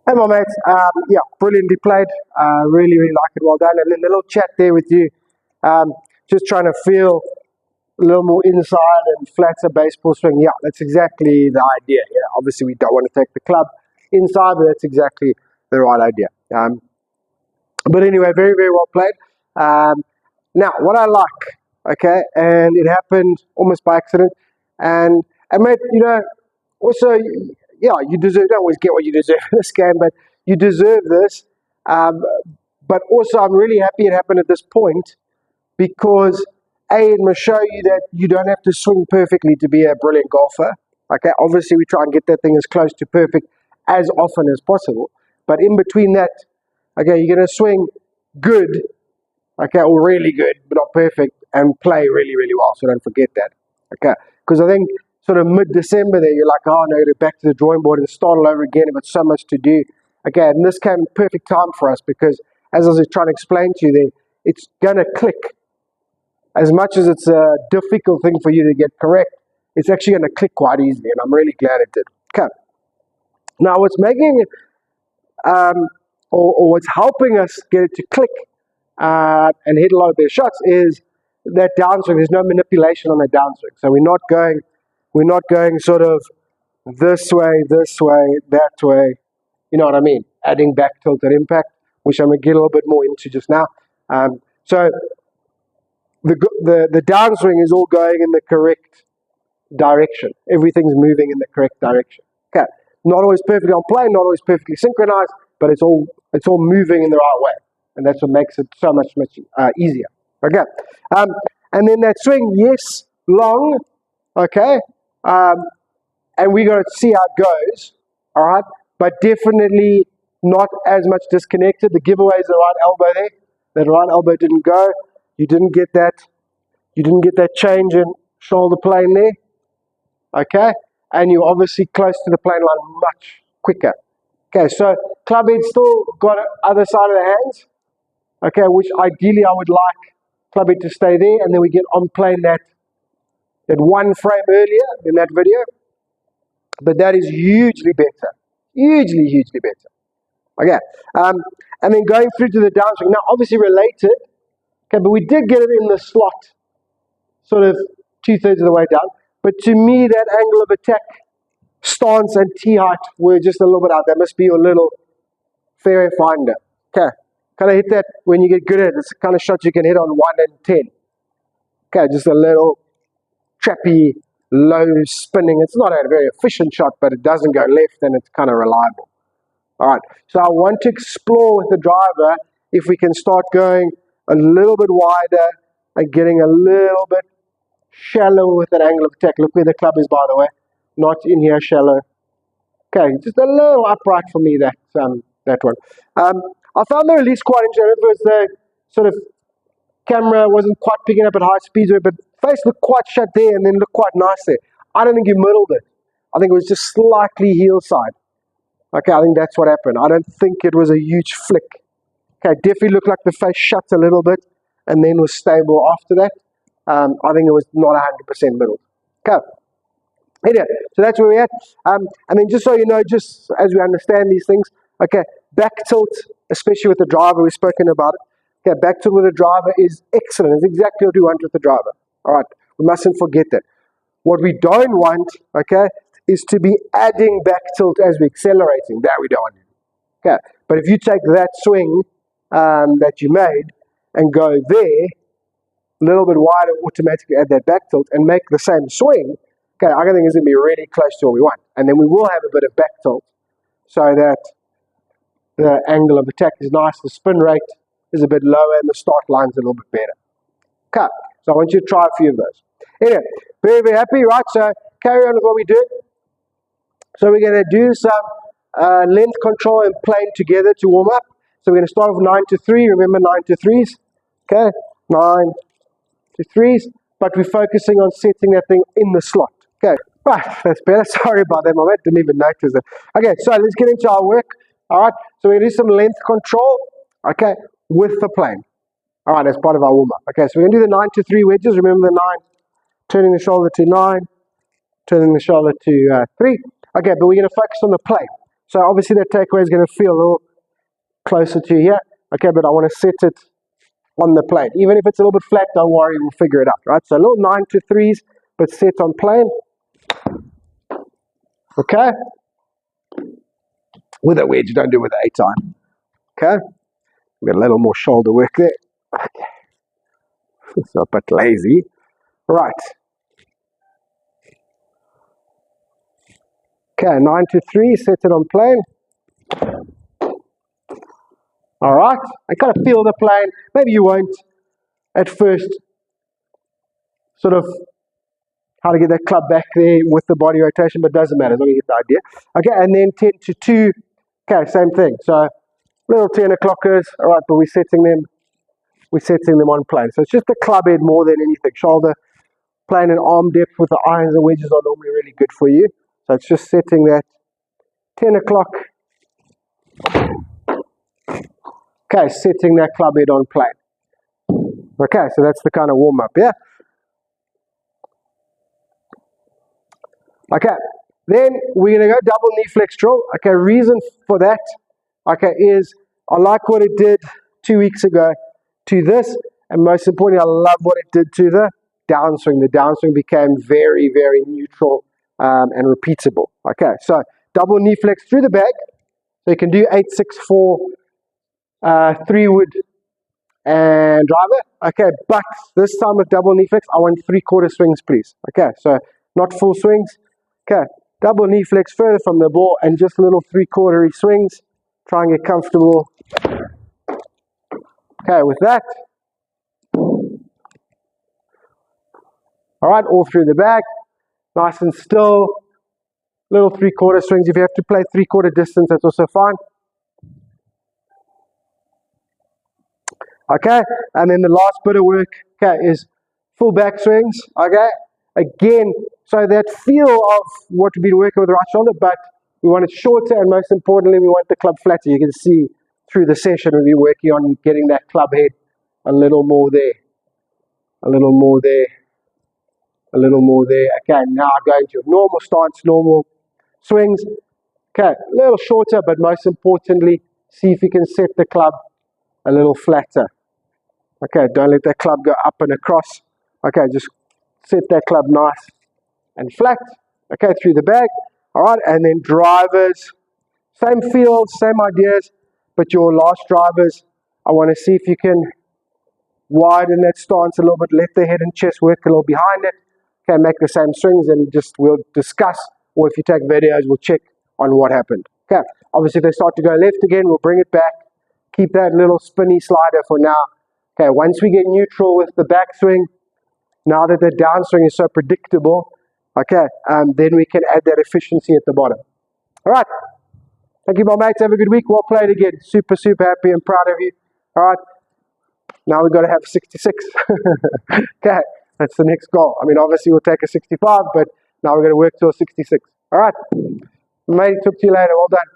Hey, my mates. Yeah, brilliantly played. Really, really like it. Well done. And then the little chat there with you, just trying to feel a little more inside and flatter baseball swing. Yeah, that's exactly the idea. Yeah, obviously we don't want to take the club inside, but that's exactly the right idea. But anyway, very, very well played. Now, what I like, okay, and it happened almost by accident, and mate, also, yeah, you deserve. Don't always get what you deserve in this game, but you deserve this. Um, but also, I'm really happy it happened at this point because it must show you that you don't have to swing perfectly to be a brilliant golfer. Okay, obviously we try and get that thing as close to perfect as often as possible. But in between that, okay, you're going to swing good, okay, or really good, but not perfect, and play really, really well. So don't forget that. Okay, because I think sort of mid-December there, you're like, oh no, go back to the drawing board and start all over again. I've got so much to do. Okay, and this came perfect time for us because, as I was trying to explain to you there, it's going to click. As much as it's a difficult thing for you to get correct, it's actually going to click quite easily, and I'm really glad it did. Okay. Now, what's making it, or what's helping us get it to click and hit a lot of their shots is that downswing. There's no manipulation on that downswing, so we're not going sort of this way, that way. You know what I mean? Adding back tilt and impact, which I'm going to get a little bit more into just now. So the downswing is all going in the correct direction. Everything's moving in the correct direction. Okay, not always perfectly on plane, not always perfectly synchronized, but it's all moving in the right way, and that's what makes it so much easier. Okay, and then that swing, yes, long, okay, and we got to see how it goes. All right, but definitely not as much disconnected. The giveaway is the right elbow there. That right elbow didn't go. You didn't get that. You didn't get that change in shoulder plane there. Okay, and you're obviously close to the plane line much quicker. Okay, so club head still got other side of the hands. Okay, which ideally I would like club head to stay there, and then we get on plane that one frame earlier in that video. But that is hugely better, hugely better. Okay, and then going through to the downswing. Now, obviously related. Okay, but we did get it in the slot, sort of 2/3 of the way down. But to me, that angle of attack, stance, and tee height were just a little bit out. That must be your little fairway finder. Okay, kind of hit that when you get good at it. It's the kind of shot you can hit on 1 and 10. Okay, just a little trappy, low spinning. It's not a very efficient shot, but it doesn't go left and it's kind of reliable. All right, so I want to explore with the driver if we can start going a little bit wider and getting a little bit shallow with that angle of attack. Look where the club is, by the way. Not in here shallow. Okay, just a little upright for me, that one. I found the release quite interesting. It was the sort of camera wasn't quite picking up at high speeds, but face looked quite shut there and then looked quite nice there. I don't think you middled it. I think it was just slightly heel side. Okay, I think that's what happened. I don't think it was a huge flick. Okay, definitely looked like the face shut a little bit and then was stable after that. I think it was not 100% middle. Okay. Anyway, so that's where we're at. And then just so you know, just as we understand these things, okay, back tilt, especially with the driver, we've spoken about it. Okay, back tilt with the driver is excellent. It's exactly what we want with the driver. All right, we mustn't forget that. What we don't want, okay, is to be adding back tilt as we're accelerating. That we don't want to do. Okay, but if you take that swing that you made and go there, a little bit wider, automatically add that back tilt and make the same swing, okay, I think it's going to be really close to what we want. And then we will have a bit of back tilt so that the angle of attack is nice, the spin rate is a bit lower, and the start line's a little bit better. Okay, so I want you to try a few of those. Anyway, very, very happy, right? So carry on with what we do. So we're going to do some length control and plane together to warm up. So we're going to start with 9 to 3. Remember 9 to 3s. Okay, 9 to 3s. But we're focusing on setting that thing in the slot. Okay, right, that's better. Sorry about that, my mate. Didn't even notice it. Okay, so let's get into our work. All right, so we're going to do some length control, okay, with the plane. All right, that's part of our warm-up. Okay, so we're going to do the 9 to 3 wedges. Remember the 9, turning the shoulder to 9, turning the shoulder to 3. Okay, but we're going to focus on the plane. So obviously that takeaway is going to feel a little closer to here. Okay, but I want to set it on the plane. Even if it's a little bit flat, don't worry, we'll figure it out, right? So a little 9 to 3s, but set on plane. Okay? With a wedge, don't do it with an 8-iron. Okay? We've got a little more shoulder work there. Okay. It's a bit lazy. Right. Okay, 9 to 3, set it on plane. Alright, I kind of feel the plane. Maybe you won't at first sort of how to get that club back there with the body rotation, but it doesn't matter as long as you get the idea. Okay, and then 10 to 2. Okay, same thing. So little 10 o'clockers, alright, but we're setting them on plane. So it's just the club head more than anything. Shoulder, plane and arm depth with the irons and wedges are normally really good for you. So it's just setting that 10 o'clock. Okay, setting that club head on plane. Okay, so that's the kind of warm up, yeah? Okay, then we're going to go double knee flex drill. Okay, reason for that, okay, is I like what it did 2 weeks ago to this, and most importantly, I love what it did to the downswing. The downswing became very, very neutral and repeatable. Okay, so double knee flex through the back. So you can do 8, 6, 4, 3 wood and driver. Okay, but this time with double knee flex, I want 3/4 swings, please. Okay, so not full swings. Okay, double knee flex further from the ball and just little 3/4 swings. Try and get comfortable. Okay, with that. All right, all through the back. Nice and still. Little 3/4 swings. If you have to play 3/4 distance, that's also fine. Okay, and then the last bit of work, okay, is full back swings. Okay, again, so that feel of what we've been working with the right shoulder, but we want it shorter, and most importantly, we want the club flatter. You can see through the session we'll be working on getting that club head a little more there, a little more there, a little more there. Okay, now going to normal stance, normal swings. Okay, a little shorter, but most importantly, see if you can set the club a little flatter. Okay, don't let that club go up and across. Okay, just set that club nice and flat. Okay, through the back. All right, and then drivers. Same field, same ideas, but your last drivers, I want to see if you can widen that stance a little bit, let the head and chest work a little behind it. Okay, make the same swings and just we'll discuss, or if you take videos, we'll check on what happened. Okay, obviously if they start to go left again, we'll bring it back. Keep that little spinny slider for now. Okay, once we get neutral with the backswing, now that the downswing is so predictable, okay, then we can add that efficiency at the bottom. All right. Thank you, my mates. Have a good week. Well played again. Super, super happy and proud of you. All right. Now we've got to have 66. Okay. That's the next goal. I mean, obviously we'll take a 65, but now we're going to work to a 66. All right. Mate, talk to you later. Well done.